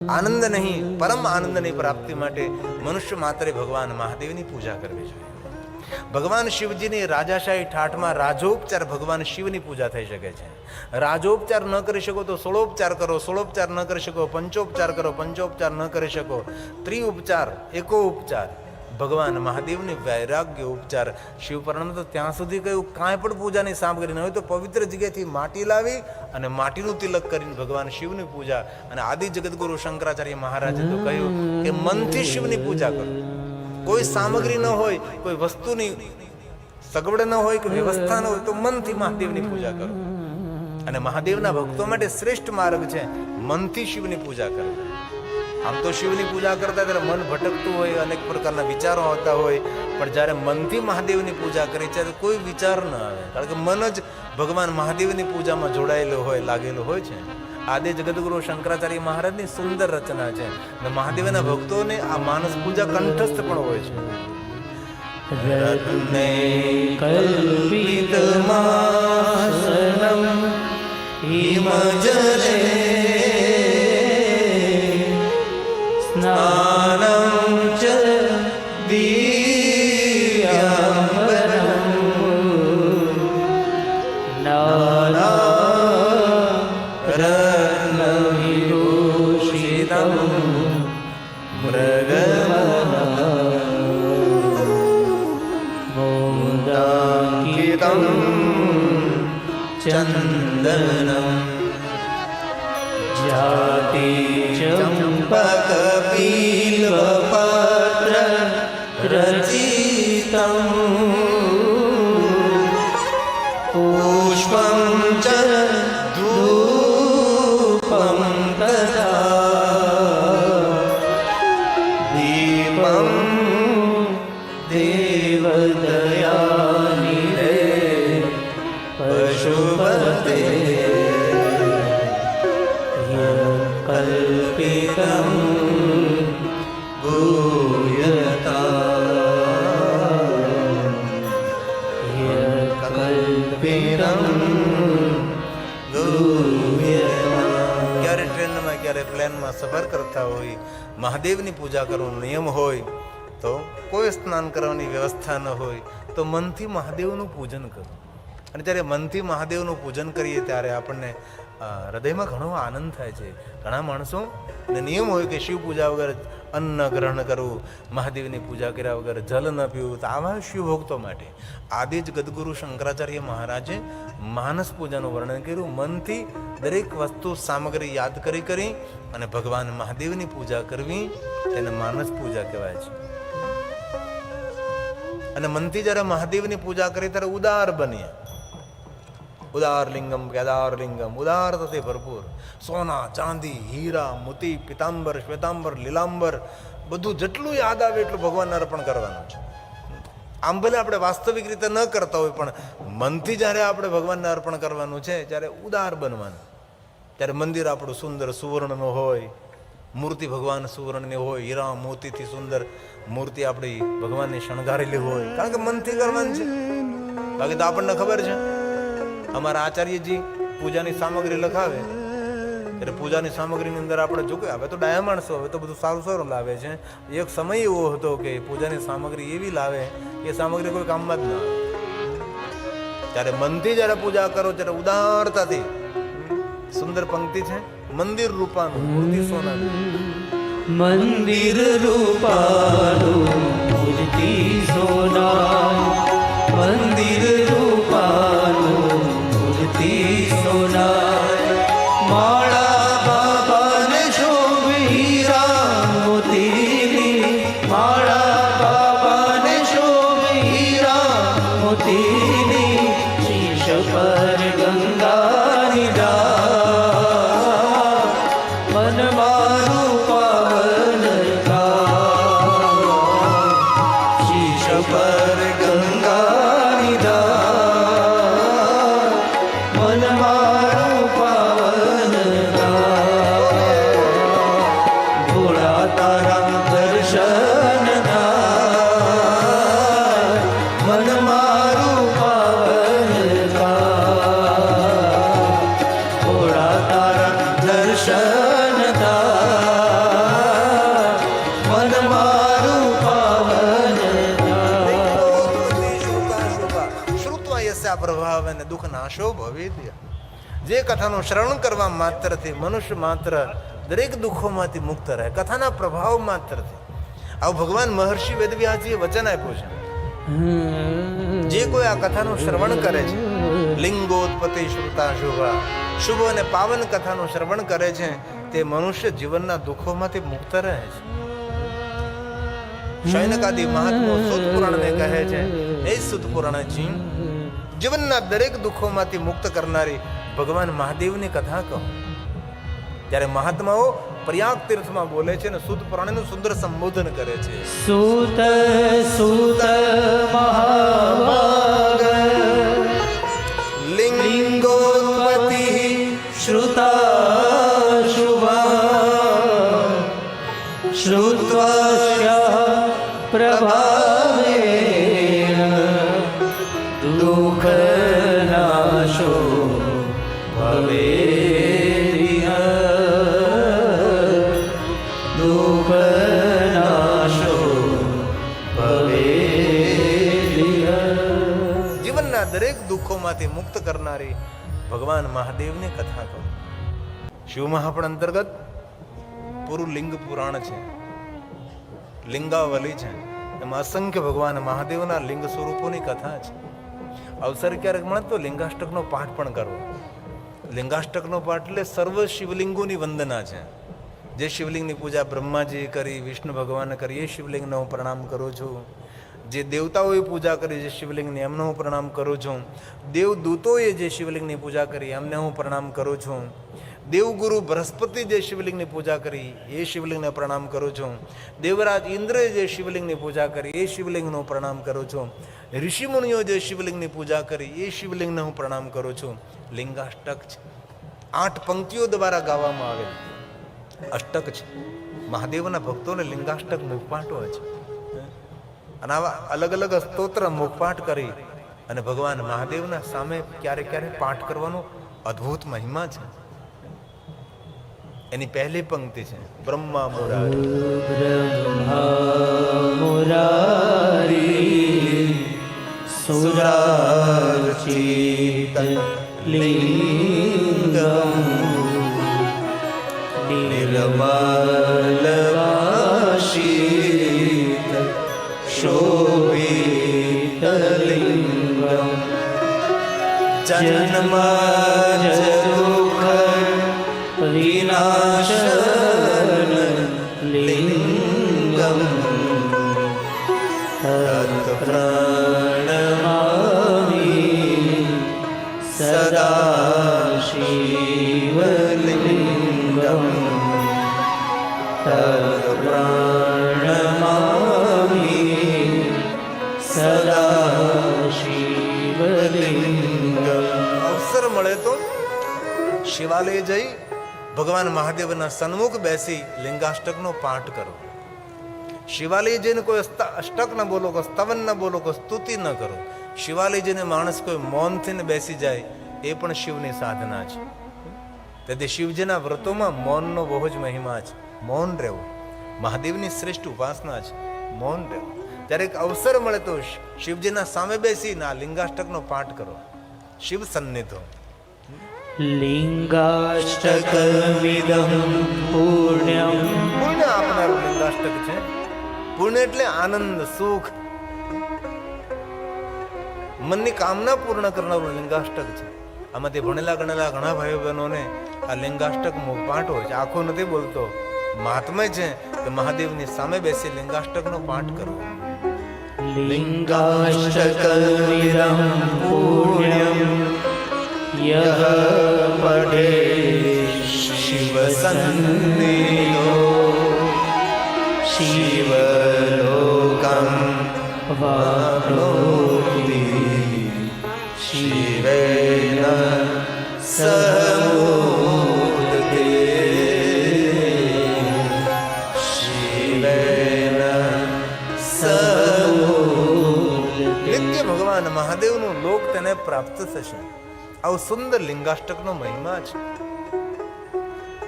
આનંદ નહીં, પરમ આનંદની પ્રાપ્તિ માટે મનુષ્ય માત્રે ભગવાન મહાદેવની પૂજા કરવી જોઈએ. ભગવાન શિવજીની રાજાશાહી ઠાઠમાં રાજોપચાર ભગવાન શિવની પૂજા થઈ શકે છે. રાજોપચાર ન કરી શકો તો સોળોપચાર કરો, સોળોપચાર ન કરી શકો પંચોપચાર કરો, પંચોપચાર ન કરી શકો ત્રિઉપચાર, એકો ઉપચાર. ભગવાન મહાદેવની વૈરાગ્ય ઉપચાર. શિવ પરમ તો ત્યાં સુધી કહ્યું કાંઈ પણ પૂજાની સામગ્રી ન હોય તો પવિત્ર જગ્યાએથી માટી લાવી અને માટીનું તિલક કરીને ભગવાન શિવની પૂજા. અને આદિ જગતગુરુ શંકરાચાર્ય મહારાજે તો કહ્યું કે મનથી શિવની પૂજા કરો. કોઈ સામગ્રી ન હોય, કોઈ વસ્તુની સગવડ ન હોય, કોઈ વ્યવસ્થા ન હોય તો મનથી મહાદેવની પૂજા કરો. અને મહાદેવના ભક્તો માટે શ્રેષ્ઠ માર્ગ છે મનથી શિવની પૂજા કરવી. આમ તો શિવની પૂજા કરતા ત્યારે મન ભટકતું હોય, અનેક પ્રકારના વિચારો આવતા હોય, પણ જ્યારે મનથી મહાદેવની પૂજા કરી ત્યારે કોઈ વિચાર ન આવે, કારણ કે મન જ ભગવાન મહાદેવની પૂજામાં જોડાયેલું હોય, લાગેલું હોય છે. આદિ જગતગુરુ શંકરાચાર્ય મહારાજની સુંદર રચના છે. અને મહાદેવના ભક્તોને આ માનસ પૂજા કંઠસ્થ પણ હોય છે. રત્ને કલ્પિતમાસનમ હિમજલે સ્નાનમ ચ દિવ્યાંબરમ નાનારત્નવિભૂષિતમ મૃગમોદાંકિતમ ચંદનમ જાતિ ચંપક બીલપત્ર રચિતમ પુષ્પમ ચ ધૂપમ તથા દીપમ દેવદયાનિધે પશુપતે કલ્પિતમ ક્યારે ટ્રેનમાં ક્યારે પ્લેનમાં સફર કરતા હોય, મહાદેવની પૂજા કરવાનો નિયમ હોય તો કોઈ સ્નાન કરવાની વ્યવસ્થા ન હોય તો મનથી મહાદેવનું પૂજન કરો. અને જ્યારે મનથી મહાદેવનું પૂજન કરીએ ત્યારે આપણને હૃદયમાં ઘણો આનંદ થાય છે. ઘણા માણસો નિયમ હોય કે શિવ પૂજા વગર અન્ન ગ્રહણ કરવું, મહાદેવની પૂજા કર્યા વગર જલ ન પીવું. તો આવા શિવભક્તો માટે આદિ જ ગદગુરુ શંકરાચાર્ય મહારાજે માનસ પૂજાનું વર્ણન કર્યું. મનથી દરેક વસ્તુ સામગ્રી યાદ કરી અને ભગવાન મહાદેવની પૂજા કરવી તેને માનસ પૂજા કહેવાય છે. અને મનથી જ્યારે મહાદેવની પૂજા કરી ત્યારે ઉદાર બનીએ. ઉદાર લિંગમ કેદાર લિંગમ, ઉદારતાથી ભરપૂર. સોના, ચાંદી, હીરા, મોતી, પિતાંબર, શ્વેતાંબર, લીલાંબર બધું જેટલું યાદ આવે એટલું ભગવાનને અર્પણ કરવાનું છે. આમ ભલે આપણે વાસ્તવિક રીતે ન કરતા હોય પણ મનથી જ્યારે આપણે ભગવાનને અર્પણ કરવાનું છે ત્યારે ઉદાર બનવાનું. ત્યારે મંદિર આપણું સુંદર સુવર્ણનું હોય, મૂર્તિ ભગવાન સુવર્ણની હોય, હીરા મોતીથી સુંદર મૂર્તિ આપણી ભગવાનની શણગારેલી હોય, કારણ કે મનથી કરવાનું છે. બાકી તો આપણને ખબર છે, અમારા આચાર્યજી પૂજાની સામગ્રી લખાવે ત્યારે પૂજાની સામગ્રીની અંદર આપણે જો કે હવે તો ડાયા માણસો હવે તો બધું સારું સારું લાવે છે. એક સમય એવો હતો કે પૂજાની સામગ્રી એવી લાવે એ સામગ્રી કોઈ કામમાં જ ના આવે. ત્યારે મનથી જ્યારે પૂજા કરો ત્યારે ઉદારતાથી. સુંદર પંક્તિ છે, મંદિર રૂપાનું મૂર્તિ સોનાનું, મંદિર રૂપાનું મૂર્તિ સોના, મંદિર રૂપાનું મૂર્તિ સોના, માળા બાબાને શોભે હીરા મોતીની, માળા બાબાને શોભે હીરા મોતીની, શીશ પર ગંગાની ધાર, મન મારું પાવન કા, શીશ પર ગંગાની ધાર, મન મારું પાવન કા, ભોળા તારા દર્શન થાય, મન મારું પાવન કા, ભોળા તારા દર્શન થાય, દુઃખ નાશો ભવેદ્ય. જે કથાનું શ્રવણ કરવા માત્રથી મનુષ્ય માત્ર દરેક દુઃખોમાંથી મુક્ત રહે, કથાના પ્રભાવ માત્રથી. આવું ભગવાન મહર્ષિ વેદવ્યાસજીએ વચન આપ્યું છે. જે કોઈ આ કથાનું શ્રવણ કરે છે, લિંગોત્પત્તિ શ્રુતા શુભા, શુભ અને પાવન કથાનું શ્રવણ કરે છે, તે મનુષ્ય જીવનના દુઃખોમાંથી મુક્ત રહે છે. શૌનકાદિ મહાત્મા સૂત પુરાણને કહે છે, હે સૂત પુરાણજી, જીવનના દરેક દુઃખોમાંથી મુક્ત કરનારી ભગવાન મહાદેવની કથા કહો. ત્યારે મહાત્માઓ પ્રયાગ તીર્થમાં બોલે છે અને સૂત પુરાણનું સુંદર સંબોધન કરે છે. સૂત સૂત મહાભાગ લિંગોત્પત્તિ શ્રુતા શુભા શ્રુત્વા પ્રભાવેણ દુઃખ નાશો ભવેરિહ દુઃખ નાશો ભવેરિહ. જીવનના દરેક દુઃખોમાંથી મુક્ત કરનારી ભગવાન મહાદેવની કથા કહો. શિવ મહાપુરાણ અંતર્ગત પૂરું લિંગ પુરાણ છે, લિંગાવલી છે. એમાં અસંખ્ય ભગવાન મહાદેવના લિંગ સ્વરૂપોની કથા છે. અવસર ક્યારેક મળે તો લિંગાષ્ટકનો પાઠ પણ કરવો. લિંગાષ્ટકનો પાઠ એટલે સર્વ શિવલિંગોની વંદના છે. જે શિવલિંગની પૂજા બ્રહ્માજીએ કરી, વિષ્ણુ ભગવાને કરી, એ શિવલિંગને હું પ્રણામ કરું છું. જે દેવતાઓએ પૂજા કરી જે શિવલિંગની, એમને હું પ્રણામ કરું છું. દેવદૂતોએ જે શિવલિંગની પૂજા કરી એમને હું પ્રણામ કરું છું. દેવગુરુ બૃહસ્પતિ જે શિવલિંગની પૂજા કરી એ શિવલિંગને પ્રણામ કરું છું. દેવરાજ ઇન્દ્રએ જે શિવલિંગની પૂજા કરી એ શિવલિંગનું પ્રણામ કરું છું. ઋષિમુનિઓ જે શિવલિંગની પૂજા કરી એ શિવલિંગને હું પ્રણામ કરું છું. લિંગાષ્ટક છે, 8 પંક્તિઓ દ્વારા ગાવામાં આવેલ અષ્ટક છે. મહાદેવના ભક્તોને લિંગાષ્ટક મુખપાઠ હોય છે અને આવા અલગ અલગ સ્તોત્ર મુખપાઠ કરી અને ભગવાન મહાદેવના સામે ક્યારેક ક્યારેક પાઠ કરવાનો અદ્ભુત મહિમા છે. એની પહેલી પંક્તિ છે બ્રહ્મા મુરારી. બ્રહ્મા મુરારી સુરાર્ચિત લિંગમ નિર્મલવાસીત શોભિત લિંગમ જન્મ દુઃખ વિનાશન લિંગમ તત પ્રણમામિ સદા શિવલિંગમ તત પ્રણમામિ સદા શિવલિંગમ. અવસર મળે તો શિવાલય જઈ ભગવાન મહાદેવના સન્મુખ બેસી લિંગાષ્ટકનો પાઠ કરો. શિવાલય જઈને કોઈ અષ્ટક ન બોલો, કોઈ સ્તવન ન બોલો, કોઈ સ્તુતિ ન કરો. શિવાલય જઈને માણસ કોઈ મૌનથી બેસી જાય એ પણ શિવની સાધના છે. તેથી શિવજીના વ્રતોમાં મૌનનો બહુ જ મહિમા છે. મૌન રહેવું મહાદેવની શ્રેષ્ઠ ઉપાસના છે. મૌન રહેવું. ત્યારે એક અવસર મળે તો શિવજીના સામે બેસીને આ લિંગાષ્ટકનો પાઠ કરો. શિવ સન્નિધો. લિંગાષ્ટકમિદં પુણ્યમ. પુણ્ય આપનારું લિંગાષ્ટક છે. પુણ્ય એટલે આનંદ, સુખ, મનની કામના પૂર્ણ કરનારું લિંગાષ્ટક છે. આમાંથી ભણેલા ગણેલા ઘણા ભાઈઓ બહેનોને આ લિંગાષ્ટક મુખપાઠ હોય છે. આખો નથી બોલતો, મહાત્મય છે કે મહાદેવની સામે બેસી લિંગાષ્ટકનો પાઠ કરવો. લિંગાષ્ટકમિદં પુણ્યમ યહ પઠે શિવ સન્નિધો શિવલોકં વાપ્નોતિ શિવેન સમુદતે શિવેન સમુદતે. નિત્ય ભગવાન મહાદેવનું લોક તેને પ્રાપ્ત થશે. આવો સુંદર લિંગાષ્ટકનો મહિમા છે.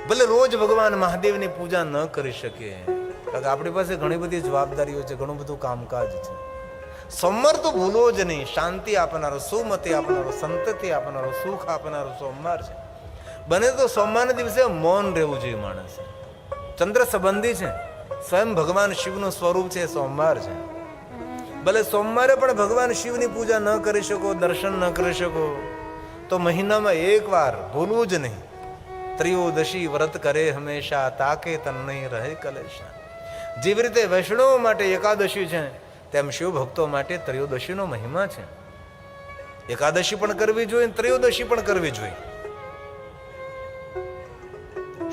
ભલે રોજ ભગવાન મહાદેવની પૂજા ન કરી શકીએ, કારણ કે આપણી પાસે ઘણી બધી જવાબદારીઓ છે, ઘણું બધું કામકાજ છે. સોમવાર તો ભૂલો જ નહીં. શાંતિ આપનારો, સુમતિ આપનારો, સંતતિ આપનારો, સુખ આપનારો સોમવાર છે. બને તો સોમવારના દિવસે મૌન રહેવું જોઈએ માણસે. ચંદ્ર સંબંધી છે, સ્વયં ભગવાન શિવનું સ્વરૂપ છે, સોમવાર છે. ભલે સોમવારે પણ ભગવાન શિવની પૂજા ન કરી શકો, દર્શન ન કરી શકો, તો મહિનામાં એક વાર ભૂલવું જ નહીં. ત્રયોદશી વ્રત કરે હંમેશા, તાકે તન નહીં રહે કલેશા. જેવી રીતે વૈષ્ણવો માટે એકાદશી છે, તેમ શિવ ભક્તો માટે ત્રયોદશીનો મહિમા છે. એકાદશી પણ કરવી જોઈએ, ત્રયોદશી પણ કરવી જોઈએ.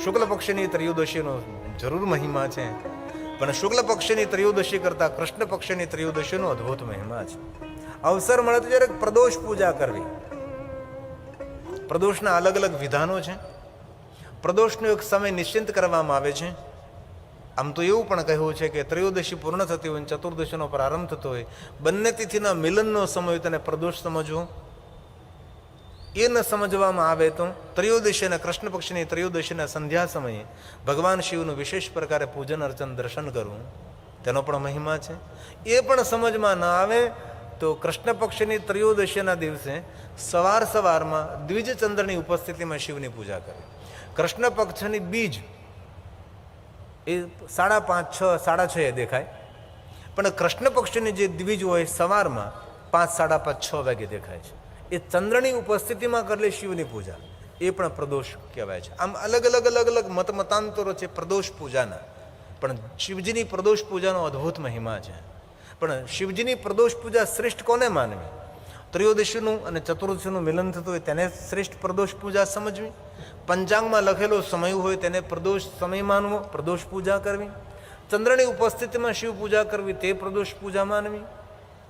શુક્લ પક્ષની ત્રયોદશીનો જરૂર મહિમા છે, પણ શુક્લ પક્ષની ત્રયોદશી કરતા કૃષ્ણ પક્ષની ત્રયોદશીનો અદ્ભુત મહિમા છે. અવસર મળે તો જ્યારે પ્રદોષ પૂજા કરવી. પ્રદોષના અલગ અલગ વિધાનો છે. પ્રદોષનો એક સમય નિશ્ચિત કરવામાં આવે છે. આમ તો એવું પણ કહ્યું છે કે ત્રયોદશી પૂર્ણ થતી હોય, ચતુર્દશીનો પ્રારંભ થતો હોય, બંને તિથિના મિલનનો સમય હોય તેને પ્રદોષ સમજવો. એ ન સમજવામાં આવે તો ત્રયોદશી અને કૃષ્ણ પક્ષની ત્રયોદશીના સંધ્યા સમયે ભગવાન શિવનું વિશેષ પ્રકારે પૂજન અર્ચન દર્શન કરવું, તેનો પણ મહિમા છે. એ પણ સમજમાં ન આવે તો કૃષ્ણ પક્ષની ત્રયોદશીના દિવસે સવારમાં દ્વિજ ચંદ્રની ઉપસ્થિતિમાં શિવની પૂજા કરવી. કૃષ્ણ પક્ષની બીજ એ 5:30, 6, 6:30 દેખાય, પણ કૃષ્ણ પક્ષની જે દ્વિજ હોય સવારમાં 5, 5:30, 6 વાગે દેખાય છે. એ ચંદ્રની ઉપસ્થિતિમાં કરેલી શિવની પૂજા એ પણ પ્રદોષ કહેવાય છે. આમ અલગ અલગ મતાંતરો છે પ્રદોષ પૂજાના, પણ શિવજીની પ્રદોષ પૂજાનો અદ્ભુત મહિમા છે. પણ શિવજીની પ્રદોષ પૂજા શ્રેષ્ઠ કોને માનવી? ત્રયોદશીનું અને ચતુર્દશીનું મિલન થતું હોય તેને શ્રેષ્ઠ પ્રદોષ પૂજા સમજવી. પંચાંગમાં લખેલો સમય હોય તેને પ્રદોષ સમય માનવો, પ્રદોષ પૂજા કરવી. ચંદ્રની ઉપસ્થિતિમાં શિવ પૂજા કરવી તે પ્રદોષ પૂજા માનવી.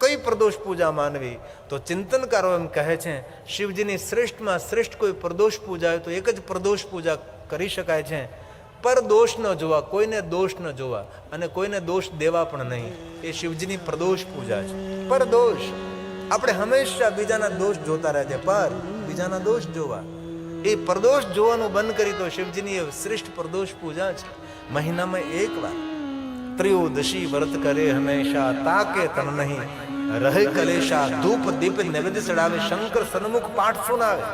કઈ પ્રદોષ પૂજા માનવી? તો ચિંતનકારો એમ કહે છે શિવજીની શ્રેષ્ઠમાં શ્રેષ્ઠ કોઈ પ્રદોષ પૂજા હોય તો એક જ પ્રદોષ પૂજા કરી શકાય છે. પર દોષ ન જોવા, કોઈને દોષ ન જોવા અને કોઈને દોષ દેવા પણ નહીં, એ શિવજીની પ્રદોષ પૂજા છે. પર દોષ, આપણે હંમેશા બીજાના દોષ જોતા રહે છે, પર બીજાના દોષ જોવા, એ પ્રદોષ જોવાનું બંધ કરી તો શિવજીની એ શ્રેષ્ઠ પ્રદોષ પૂજા છે. મહિનામાં એક વાર ત્રયોદશી વ્રત કરે હંમેશા, તાકે તન નહીં રહે કલેશા. ધૂપ દીપ નૈવેદ્ય ચડાવે, શંકર સન્મુખ પાઠ સુનાવે,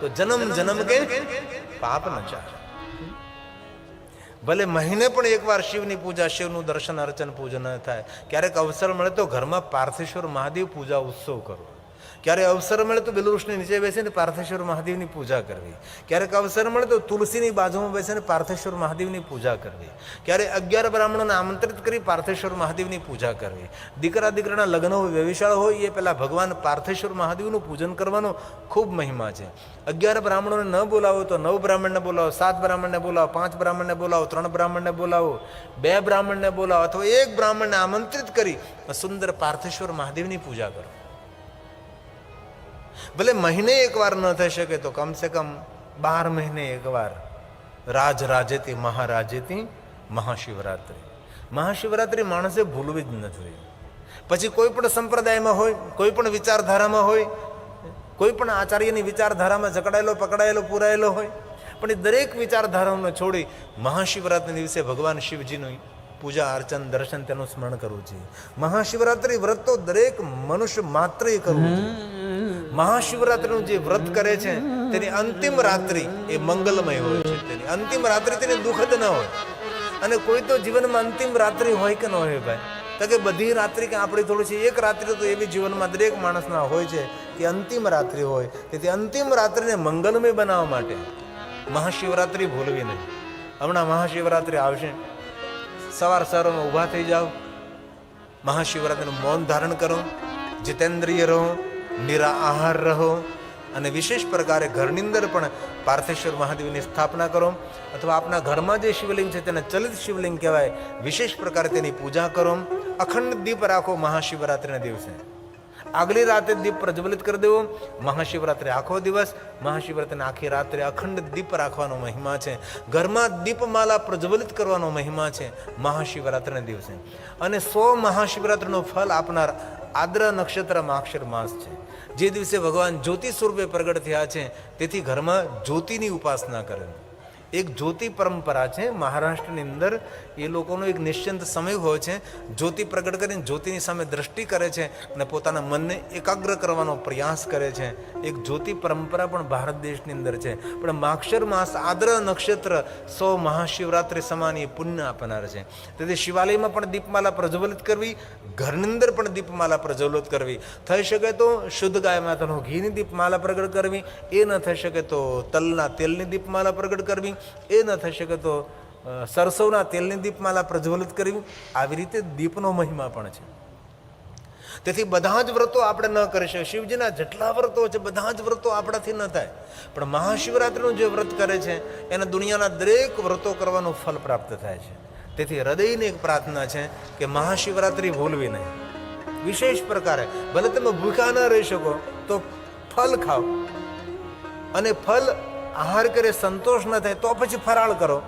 તો જન્મ જન્મ કે પાપ ન ચાલે. ભલે મહિને પણ એકવાર શિવની પૂજા, શિવનું દર્શન અર્ચન પૂજન થાય. ક્યારેક અવસર મળે તો ઘરમાં પાર્થેશ્વર મહાદેવ પૂજા ઉત્સવ કરવો. ક્યારે અવસર મળે તો બેલવૃક્ષની નીચે બેસીને પાર્થેશ્વર મહાદેવની પૂજા કરવી. ક્યારેક અવસર મળે તો તુલસીની બાજુમાં બેસીને પાર્થેશ્વર મહાદેવની પૂજા કરવી. ક્યારે 11 બ્રાહ્મણોને આમંત્રિત કરી પાર્થેશ્વર મહાદેવની પૂજા કરવી. દીકરાના લગ્ન હોય, વ્યવિશાળ હોય, એ પહેલાં ભગવાન પાર્થેશ્વર મહાદેવનું પૂજન કરવાનો ખૂબ મહિમા છે. 11 બ્રાહ્મણોને ન બોલાવો તો 9 બ્રાહ્મણને બોલાવો, 7 બ્રાહ્મણને બોલાવો, 5 બ્રાહ્મણને બોલાવો, 3 બ્રાહ્મણને બોલાવો, 2 બ્રાહ્મણને બોલાવો, અથવા 1 બ્રાહ્મણને આમંત્રિત કરી સુંદર પાર્થેશ્વર મહાદેવની પૂજા કરો. ભલે મહિને એકવાર ન થઈ શકે તો કમસે કમ 12 મહિને એકવાર રાજેતી મહારાજેતી મહાશિવરાત્રિ. મહાશિવરાત્રિ માણસે ભૂલવી જ ન જોઈએ. પછી કોઈ પણ સંપ્રદાયમાં હોય, કોઈ પણ વિચારધારામાં હોય, કોઈ પણ આચાર્યની વિચારધારામાં જકડાયેલો, પકડાયેલો, પૂરાયેલો હોય, પણ એ દરેક વિચારધારાઓને છોડી મહાશિવરાત્રિના દિવસે ભગવાન શિવજીનું પૂજા અર્ચન દર્શન તેનું સ્મરણ કરવું જોઈએ. મહાશિવરાત્રિ વ્રત તો દરેક મનુષ્ય માત્રએ કરવું જોઈએ. મહાશિવરાત્રિનું જે વ્રત કરે છે તેની અંતિમ રાત્રિ એ મંગલમય હોય છે. તેની અંતિમ રાત્રિ તેની દુઃખદ ન હોય. અને કોઈ તો જીવનમાં અંતિમ રાત્રિ હોય કે ન હોય ભાઈ? તો કે બધી રાત્રિ કે આપણી થોડી છે, એક રાત્રિ તો એવી જીવનમાં દરેક માણસના હોય છે કે અંતિમ રાત્રિ હોય. તેથી અંતિમ રાત્રિને મંગલમય બનાવવા માટે મહાશિવરાત્રિ ભૂલવી નહીં. હમણાં મહાશિવરાત્રિ આવશે, સવારમાં ઊભા થઈ જાઓ, મહાશિવરાત્રિનું મૌન ધારણ કરો, જીતેન્દ્રિય રહો, નિરા આહાર રહો, અને વિશેષ પ્રકારે ઘરની અંદર પણ પાર્થેશ્વર મહાદેવની સ્થાપના કરો, અથવા આપના ઘરમાં જે શિવલિંગ છે તેને ચલિત શિવલિંગ કહેવાય, વિશેષ પ્રકારે તેની પૂજા કરો. અખંડ દીપ રાખો મહાશિવરાત્રિના દિવસે. આગલી રાતે દીપ પ્રજ્વલિત કરી દેવો. મહાશિવરાત્રિ આખો દિવસ, મહાશિવરાત્રિની આખી રાત્રે અખંડ દીપ રાખવાનો મહિમા છે. ઘરમાં દીપમાલા પ્રજ્વલિત કરવાનો મહિમા છે મહાશિવરાત્રિના દિવસે. અને 100 મહાશિવરાત્રિનું ફળ આપનાર આદ્ર નક્ષત્ર માક્ષર માસ છે, જે દિવસે ભગવાન જ્યોતિ સ્વરૂપે પ્રગટ થયા છે. તેથી ઘરમાં જ્યોતિની ઉપાસના કરે. એક જ્યોતિ પરંપરા છે મહારાષ્ટ્રની અંદર, એ લોકોનો એક નિશ્ચિંત સમય હોય છે, જ્યોતિ પ્રગટ કરીને જ્યોતિની સામે દ્રષ્ટિ કરે છે અને પોતાના મનને એકાગ્ર કરવાનો પ્રયાસ કરે છે. એક જ્યોતિ પરંપરા પણ ભારત દેશની અંદર છે. પણ માક્ષર માસ આદ્ર નક્ષત્ર 100 મહાશિવરાત્રિ સમાન એ પુણ્ય આપનાર છે. તેથી શિવાલયમાં પણ દીપમાલા પ્રજ્વલિત કરવી, ઘરની અંદર પણ દીપમાલા પ્રજ્વલિત કરવી. થઈ શકે તો શુદ્ધ ગાય માતાનું ઘીની દીપમાલા પ્રગટ કરવી, એ ન થઈ શકે તો તલના તેલની દીપમાલા પ્રગટ કરવી, એ ન થઈ શકે તો સરસવના તેલની દીપમાલા પ્રજ્વલિત કરવી. આવી રીતે દીપનો મહિમા પણ છે. તેથી બધા જ વ્રતો આપણે ન કરી શકીએ. શિવજીના જેટલા વ્રતો છે બધા જ વ્રતો આપણાથી ન થાય. પણ મહાશિવરાત્રિનું જે વ્રત કરે છે એને દુનિયાના દરેક વ્રતો કરવાનું ફલ પ્રાપ્ત થાય છે. તેથી હૃદયની એક પ્રાર્થના છે કે મહાશિવરાત્રિ ભૂલવી નહીં. વિશેષ પ્રકારે ભલે તમે ભૂખ્યા ન રહી શકો તો ફલ ખાઓ, અને ફલ આહાર કરે સંતોષ ન થાય તો પછી ફરાળ કરો.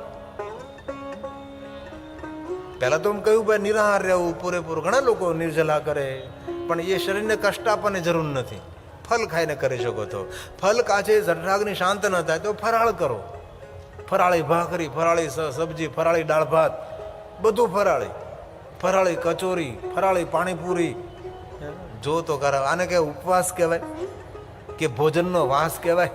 પહેલા તો એમ કહ્યું ભાઈ નિરાહાર રહેવું પૂરેપૂરું. ઘણા લોકો નિર્જલા કરે, પણ એ શરીરને કષ્ટ આપવાની જરૂર નથી. ફલ ખાઈને કરી શકો તો. ફલ કાચે જઠરાગ્નિ શાંત ન થાય તો ફરાળ કરો. ફરાળી ભાખરી, ફરાળી સબ્જી, ફરાળી દાળ ભાત, બધું ફરાળી. ફરાળી કચોરી, ફરાળી પાણીપુરી. જો તો કરાવ. આને કે ઉપવાસ કહેવાય કે ભોજનનો વાસ કહેવાય?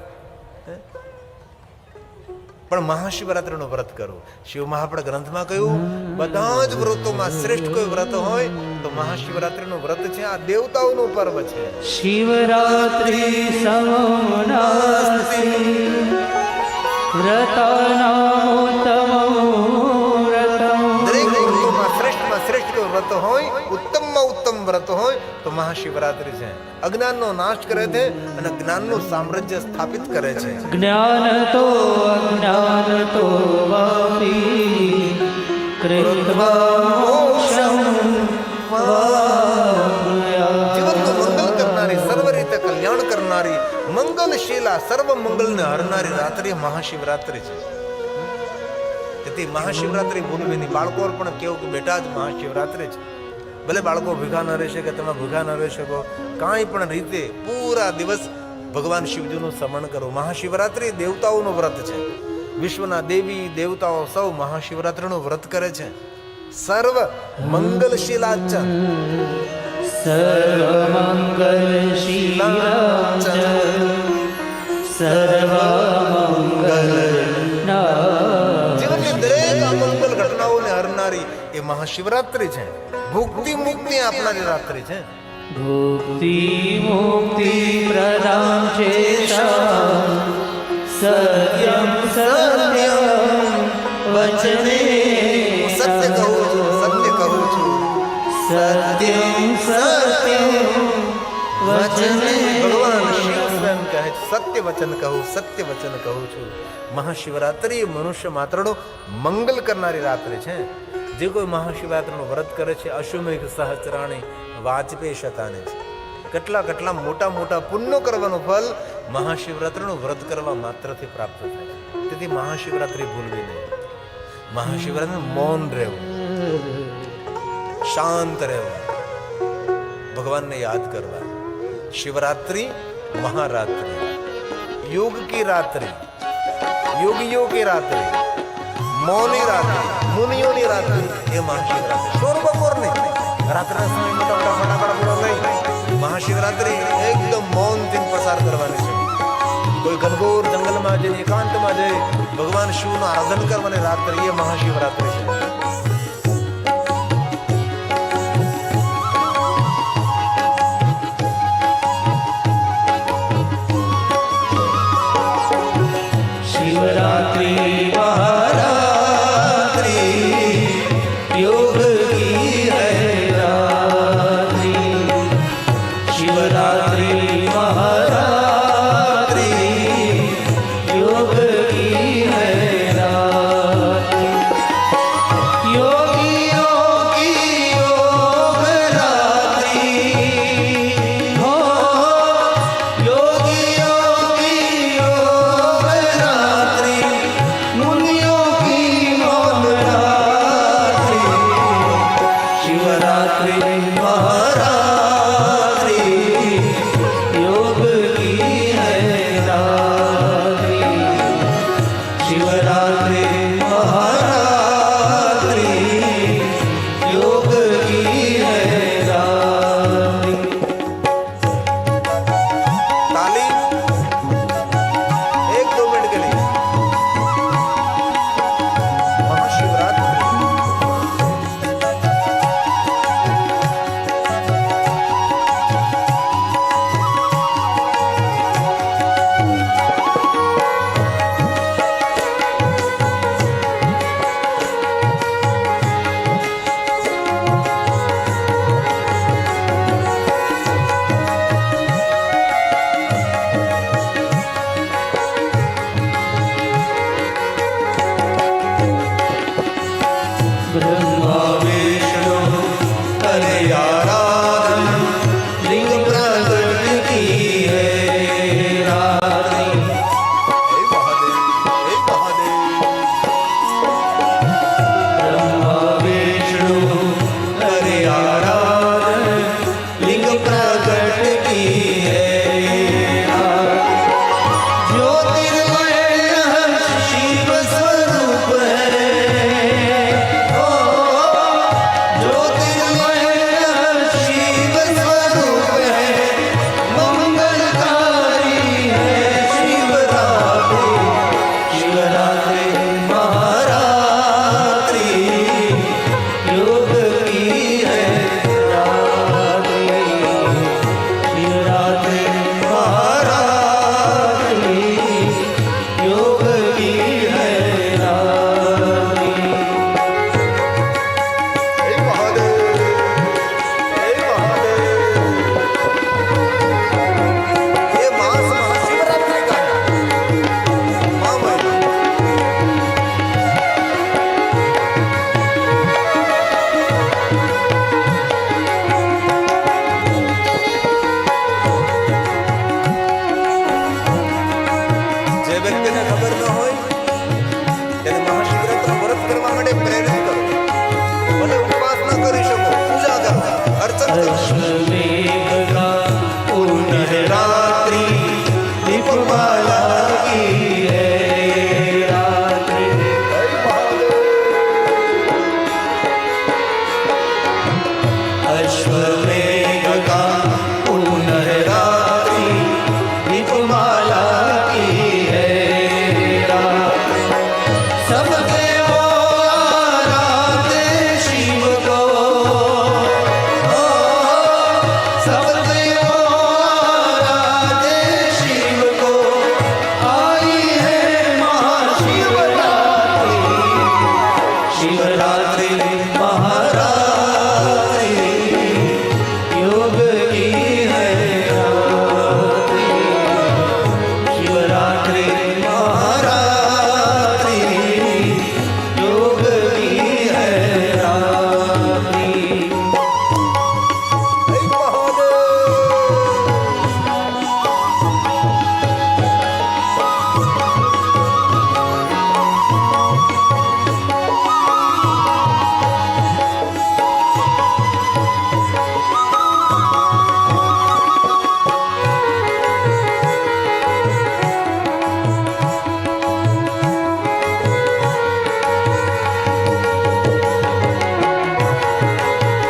પણ મહાશિવરાત્રિનું વ્રત કરવું. શિવ મહાપડ ગ્રંથમાં કહ્યું બધા જ વ્રતોમાં શ્રેષ્ઠ કોઈ વ્રત હોય તો મહાશિવરાત્રિનું વ્રત છે. આ દેવતાઓનું પર્વ છે. શિવરાત્રિ સમનાસ્તિ વ્રતાનામોત્તમં વ્રતમ. દરેક વ્રતોમાં શ્રેષ્ઠમાં શ્રેષ્ઠ કોઈ વ્રત હોય, ઉત્તમમાં ઉત્તમ વ્રત હોય તો મહાશિવરાત્રિ છે. અજ્ઞાનનો નાશ કરે છે અને જ્ઞાનનું સામ્રાજ્ય સ્થાપિત કરે છે. જ્ઞાન તો અજ્ઞાન તો વાપી કૃત્વા મોક્ષમ વાપ્નુયાત. જીવનનું મંગલ કરનારી, સર્વ રીતે કલ્યાણ કરનારી, મંગલશીલા, સર્વ મંગલને હરનારી રાત્રિ મહાશિવરાત્રિ છે. તેથી મહાશિવરાત્રિ ભૂલવી નહીં. બાળકો પણ કેવું કે બેટા જ મહાશિવરાત્રિ છે. ભલે બાળકો ભૂખા ન રહી શકે, તમે ભૂખા ન રહી શકો, કાંઈ પણ રીતે પૂરા દિવસ ભગવાન શિવજીનું સ્મરણ કરો. મહાશિવરાત્રિ દેવતાઓનું વ્રત છે. વિશ્વના દેવી દેવતાઓ સૌ મહાશિવરાત્રિનું વ્રત કરે છે. સર્વ મંગલશીલાચ સર્વમંગલશીલાચ સર્વમંગલનાથ. જીવનની દરેક અમંગલ ઘટનાઓને હરનારી એ મહાશિવરાત્રિ છે. ભુક્તિ મુક્તિ આપનારી રાત્રિ છે. ભુક્તિ મુક્તિ પ્રદાન છે. સત્યમ સત્યમ વચને સત્ય કહું છું, સત્ય કહું છું. સત્યમ સત્યમ વચને. ભગવાન શિવ સ્વયં કહે છે સત્ય વચન કહું, સત્ય વચન કહું છું. મહાશિવરાત્રિ મનુષ્ય માત્રનું મંગલ કરનારી રાત્રિ છે. જે કોઈ મહાશિવરાત્રિનું વ્રત કરે છે અશ્વમેઘ સહસ્રાણી વાજપેયી શતાને છે. કેટલા કેટલા મોટા મોટા પુણ્યો કરવાનું ફલ મહાશિવરાત્રિનું વ્રત કરવા માત્રથી પ્રાપ્ત થાય છે. તેથી મહાશિવરાત્રિ ભૂલવી નહીં. મહાશિવરાત્રિ મૌન રહેવું, શાંત રહેવું, ભગવાનને યાદ કરવા. શિવરાત્રિ महारात्रि, योग की रात्रि, योगियों की रात्रि, मौनी रात्रि, मुनियों रात्रि, ये महाशिवरात्रि. शोर बपोर नहीं, रात्रि समय मोटा मोटा फटाफट बोलो नहीं. महाशिवरात्रि एकदम मौन दिन पसार करवाने છે. કોઈ ઘનઘોર જંગલમાં જઈ એકાંતમાં જઈ ભગવાન શિવનું આરાધન કરવાની રાત્રિ એ મહાશિવરાત્રિ છે. शिवरात्रि महारात्रि योग की है रात्रि. शिवरात्रि महारात्रि योग की है रात्रि. ब्रह्मा विष्णु करे आराधन लिंग प्रकट की है रात्रि हे महादेव हे महादेव ब्रह्मा विष्णु करे आराधन लिंग प्रकट की है ज्योतिर्मय शिव स्वरूप है ओ ज्योतिर्मय शिव स्वरूप है मंगलकारी है शिवरात्रि शिवरात्रि महारात्रि योग की है रात्रि शिवरात्रि महारात्रि योग की है रात्रि हे महादेव हे महादेव ये मास महाशिवरात्रि का है महामहिमा જે વ્યક્તિને ખબર ન હોય તેને મહાશિવરાત્રિનું વ્રત કરવા માટે પ્રેરિત કરો ભલે ઉપાસના કરી શકો પૂજા કરો અર્ચન કરો अश्वमेध का पुण्य रात्रि दीपमाला की है रात्रि अश्वमेध का पुण्य रात्रि दीपमाला की है रात्रि सब देवों आराधे शिव को सब देवों आराधे शिव को आई है महाशिवरात्रि शिवरात्रि महारात्रि योग की है रात्रि शिवरात्रि महारात्रि योग की है रात्रि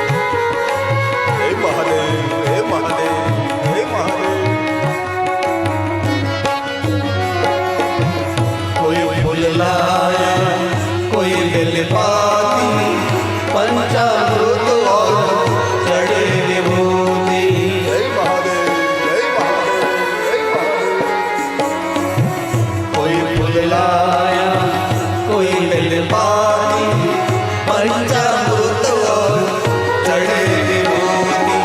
हे महादेव हे महादेव हे महादेव हे महादेव कोई फूल लाया कोई बेल पाती पंचामृत और चढ़े विभूति हे महादेव हे महादेव हे महादेव कोई फूल लाया कोई बेल पाती पंचामृत और चढ़े विभूति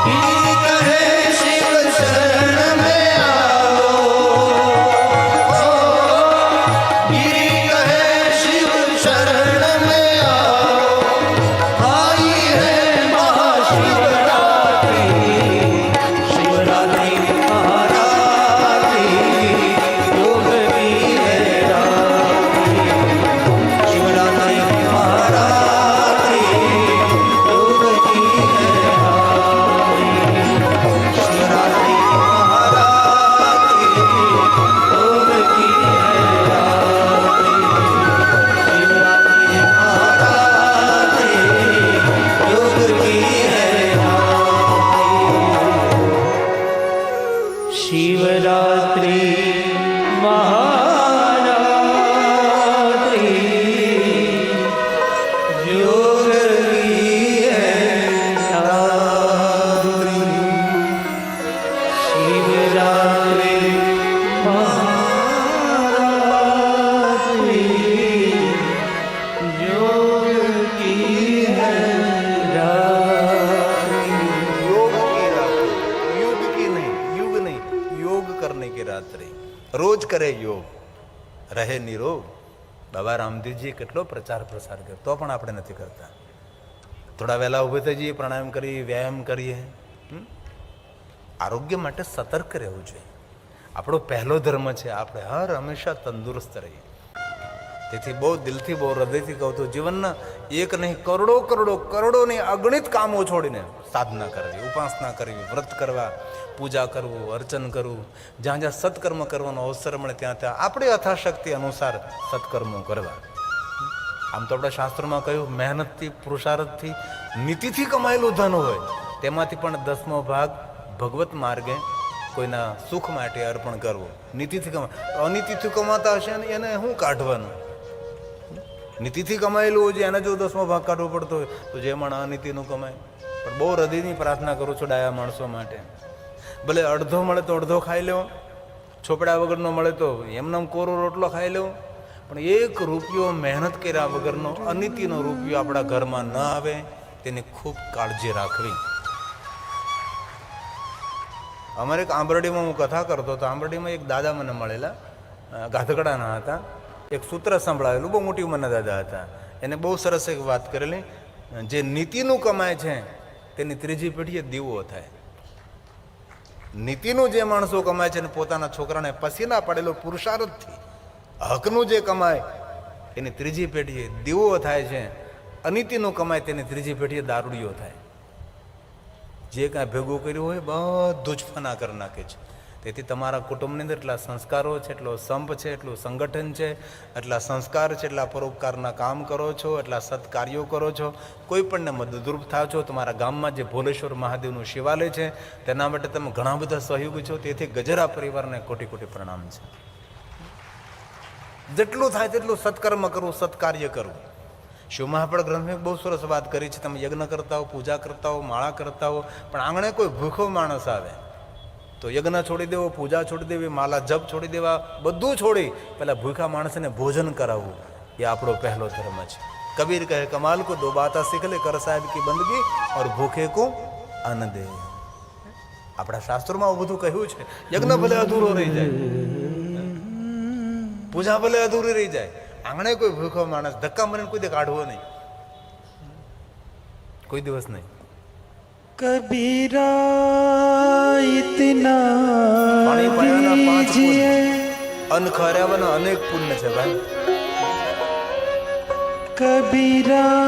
गिरी कहे शिव शरण में आओ गिरी कहे शिव शरण में आओ आई है महाशिवरात्रि शिवरात्रि महारात्रि योग की है रात्रि शिवरात्रि महारात्रि योग की है रात्रि शिवरात्रि महारात्रि योग की है रात्रि शिवरात्रि महारात्रि योग की है रात्रि शिवरात्रि महारात्रि योग की है रात्रि शिवरात्रि महारात्रि योग की है रात्रि योग की रात्रि युग की नहीं युग नहीं योग करने की रात्रि रोज करे योग रहे निरोग બાબા રામદેવજીએ કેટલો પ્રચાર પ્રસાર કર્યો, તો પણ આપણે નથી કરતા. થોડા વહેલા ઊભી થઈ જઈએ, પ્રાણાયામ કરીએ, વ્યાયામ કરીએ. આરોગ્ય માટે સતર્ક રહેવું જોઈએ. આપણો પહેલો ધર્મ છે આપણે હર હંમેશા તંદુરસ્ત રહીએ. તેથી બહુ દિલથી, બહુ હૃદયથી કહું તો જીવનના એક નહીં કરોડોની અગણિત કામો છોડીને સાધના કરવી, ઉપાસના કરવી, વ્રત કરવા, પૂજા કરવું, અર્ચન કરવું, જ્યાં જ્યાં સત્કર્મ કરવાનો અવસર મળે ત્યાં ત્યાં આપણી યથાશક્તિ અનુસાર સત્કર્મો કરવા. આમ તો આપણા શાસ્ત્રોમાં કહ્યું, મહેનતથી, પુરુષાર્થથી, નીતિથી કમાયેલું ધન હોય તેમાંથી પણ 10મો ભાગ ભગવત માર્ગે કોઈના સુખ માટે અર્પણ કરવું. નીતિથી અનીતિથી કમાતા હશે ને એને શું કાઢવાનું? નીતિથી કમાયેલું હોય છે એને જો 10મો ભાગ કાઢવો પડતો હોય તો જે માણસ અનીતિનું કમાય. પણ બહુ હૃદયની પ્રાર્થના કરું છું ડાયા માણસો માટે, ભલે અડધો મળે તો અડધો ખાઈ લેવો, છોપડા વગરનો મળે તો એમનામ કોરો રોટલો ખાઈ લેવો, પણ 1 રૂપિયો મહેનત કર્યા વગરનો અનીતિનો રૂપિયો આપણા ઘરમાં ન આવે તેની ખૂબ કાળજી રાખવી. અમારે એક આંબરડીમાં હું કથા કરતો હતો. આંબરડીમાં એક દાદા મને મળેલા, ગાધકડાના હતા. એક સૂત્ર સંભળાવેલું, બહુ મોટી ઉંમરના દાદા હતા. એને બહુ સરસ એક વાત કરેલી, જે નીતિનું કમાય છે તેની ત્રીજી પેઢીએ દીવો થાય. નીતિનું જે માણસો કમાય છે અને પોતાના છોકરાને પસીના પડેલો પુરુષાર્થથી હકનું જે કમાય એની ત્રીજી પેઢીએ દીવો થાય છે. અનીતિનું કમાય તેની ત્રીજી પેઢીએ દારૂડિયો થાય. જે કાંઈ ભેગું કર્યું હોય બધું જ ફના કરી નાખે છે. તેથી તમારા કુટુંબની અંદર એટલા સંસ્કારો છે, એટલો સંપ છે, એટલું સંગઠન છે, એટલા સંસ્કાર છે, એટલા પરોપકારના કામ કરો છો, એટલા સત્કાર્યો કરો છો, કોઈ પણને મદદરૂપ થાવ છો. તમારા ગામમાં જે ભોલેશ્વર મહાદેવનું શિવાલય છે તેના માટે તમે ઘણા બધા સહયોગી છો. તેથી ગજરા પરિવારને કોટી કોટી પ્રણામ છે. જેટલું થાય તેટલું સત્કર્મ કરવું, સત્કાર્ય કરવું. શિવ મહાપળ ગ્રંથમાં બહુ સરસ વાત કરી છે. તમે યજ્ઞ કરતા હો, પૂજા કરતા હો, માળા કરતા હો, પણ આંગણે કોઈ ભૂખો માણસ આવે તો યજ્ઞ છોડી દેવો, પૂજા છોડી દેવી, માલા જપ છોડી દેવા, બધું છોડી પહેલા ભૂખા માણસને ભોજન કરાવવું, એ આપણો પહેલો ધર્મ છે. કબીર કહે, કમાલ કો દો બાતા સીખ લે, કર સાહેબ કી બંદગી ઓર ભૂખે કો અન્ન દે. આપણા શાસ્ત્રોમાં આવું બધું કહ્યું છે. યજ્ઞ ભલે અધૂરો રહી જાય, પૂજા ભલે અધૂરી રહી જાય, આંગણે કોઈ ભૂખો માણસ ધક્કા મારીને કોઈ દે કાઢવો નહીં, કોઈ દિવસ નહીં. કબીરા ઇતના દીજીએ. અન્ન ખવડાવવાના અનેક પુણ્ય છે ભાઈ. કબીરા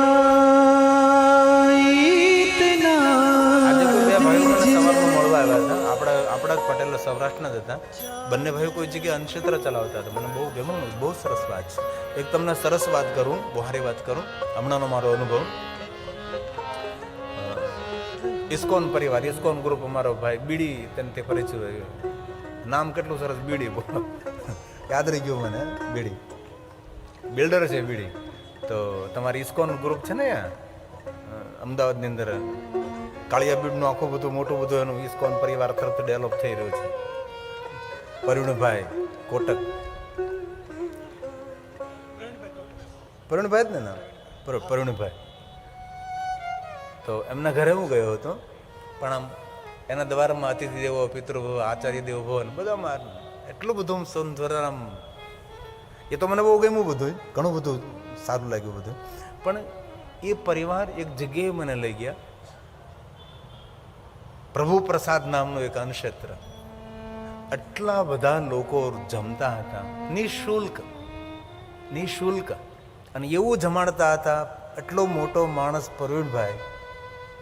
ઇતના. આજે કોઈ બે ભાઈઓ મને સવારમાં મળવા આવ્યા હતા. આપણા જ પટેલ સૌરાષ્ટ્રના જ હતા. બંને ભાઈઓ કોઈ જગ્યાએ અન્નક્ષેત્ર ચલાવતા હતા. મને બહુ ગમ્યું, બહુ સરસ વાત છે. એક તમને સરસ વાત કરું, બુહારી વાત કરું, હમણાંનો મારો અનુભવ. ઇસ્કોન પરિવાર, ઇસ્કોન ગ્રુપ, અમારો ભાઈ બીડી, તેને તે પરિચય નામ કેટલું સરસ, બીડી, બોલો યાદ રહી ગયું મને. બીડી બિલ્ડર છે બીડી. તો તમારી ઇસ્કોન ગ્રુપ છે ને અમદાવાદની અંદર, કાળિયા બીડનું આખું બધું મોટું બધું એનું ઇસ્કોન પરિવાર તરફ ડેવલપ થઈ રહ્યું છે. પરિણભાઈ કોટક, પરિણભાઈ જ ને નામ, પરિણભાઈ. તો એમના ઘરે હું ગયો હતો, પણ આમ એના દ્વારમાં અતિથિ દેવો, પિતૃભવ, આચાર્ય દેવો ભવ, બધામાં એટલું બધું સુંદર. આમ એ તો મને બહુ ગમ્યું બધું, ઘણું બધું સારું લાગ્યું બધું. પણ એ પરિવાર એક જગ્યાએ મને લઈ ગયા, પ્રભુ પ્રસાદ નામનું એક અન્નક્ષેત્ર. આટલા બધા લોકો જમતા હતા નિઃશુલ્ક, અને એવું જમાડતા હતા. એટલો મોટો માણસ પ્રવીણભાઈ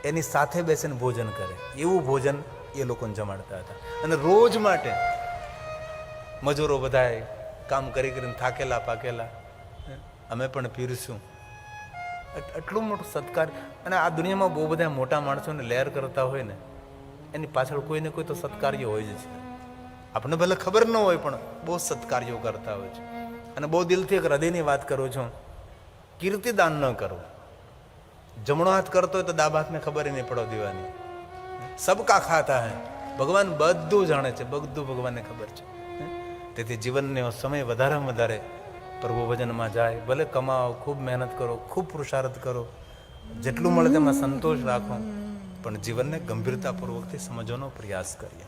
એની સાથે બેસીને ભોજન કરે એવું ભોજન એ લોકોને જમાડતા હતા. અને રોજ માટે મજૂરો બધાએ કામ કરી કરીને થાકેલા પાકેલા, અમે પણ પીરશું. એટલું મોટું સત્કાર. અને આ દુનિયામાં બહુ બધા મોટા માણસોને લહેર કરતા હોય ને, એની પાછળ કોઈને કોઈ તો સત્કાર્ય હોય જ છે. આપણને ભલે ખબર ન હોય પણ બહુ સત્કાર્યો કરતા હોય છે. અને બહુ દિલથી એક હૃદયની વાત કરું છું, કીર્તિદાન ન કરવું. જમણો હાથ કરતો હોય તો ડાબા હાથને ખબર નહીં પડવા દેવાની. સબકા ખાતા હે, ભગવાન બધું જાણે છે, બધું ભગવાનને ખબર છે. તેથી જીવનનો સમય વધારેમાં વધારે પ્રભુ ભજનમાં જાય. ભલે કમાઓ, ખૂબ મહેનત કરો, ખૂબ પુરુષાર્થ કરો, જેટલું મળે તેમાં સંતોષ રાખો, પણ જીવનને ગંભીરતાપૂર્વકથી સમજવાનો પ્રયાસ કરીએ.